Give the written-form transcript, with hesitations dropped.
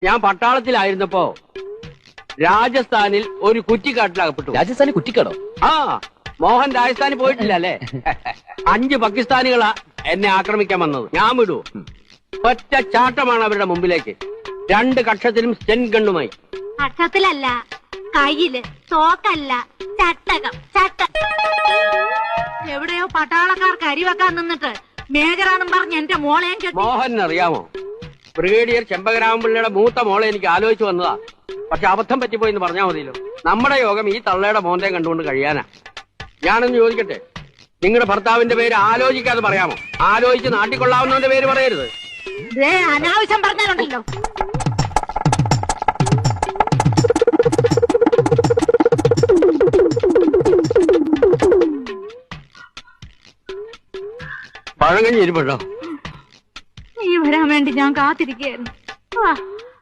ഞാൻ പട്ടാളത്തിലായിരുന്നപ്പോ രാജസ്ഥാനിൽ ഒരു കുറ്റിക്കാട്ടിലകപ്പെട്ടു. രാജസ്ഥാനിൽ കുറ്റിക്കാടോ? ആ, മോഹൻ രാജസ്ഥാനിൽ പോയിട്ടില്ല അല്ലേ? 5 പാകിസ്ഥാനികളാ എന്നെ ആക്രമിക്കാൻ വന്നത്. ഞാൻ വിടൂ? ഒറ്റ ചാട്ടമാണ് അവരുടെ മുമ്പിലേക്ക്. 2 കക്ഷത്തിലും സ്റ്റെൻ ഗണ്ണുമായി. കക്ഷത്തിലല്ല, കയ്യില്. തോക്കല്ല, ചട്ടകം. എവിടെയോ പട്ടാളക്കാർക്ക് അരിവെക്കാൻ നിന്നിട്ട് മേജറാന്നും പറഞ്ഞ് എന്റെ മോളെയും കെട്ടി. മോഹൻ അറിയാമോ? ബ്രിഗേഡിയർ ചെമ്പകരാമപിള്ളയുടെ മൂത്ത മോളെ എനിക്ക് ആലോചിച്ചു വന്നതാ. പക്ഷെ അബദ്ധം പറ്റിപ്പോയിന്ന് പറഞ്ഞാൽ മതിയല്ലോ. നമ്മുടെ യോഗം ഈ തള്ളയുടെ മോന്തയും കണ്ടുകൊണ്ട് കഴിയാനാ. ഞാനൊന്ന് ചോദിക്കട്ടെ, നിങ്ങളുടെ ഭർത്താവിന്റെ പേര് ആലോചിക്കാതെ പറയാമോ? ആലോചിച്ച് നാട്ടിക്കൊള്ളാവുന്നവന്റെ പേര് പറയരുത്. അനാവശ്യം പറഞ്ഞാലുണ്ടല്ലോ. പഴങ്കഞ്ഞി ഇരിപ്പുണ്ടോ? നീ വരാൻ വേണ്ടി ഞാൻ കാത്തിരിക്കുകയായിരുന്നു.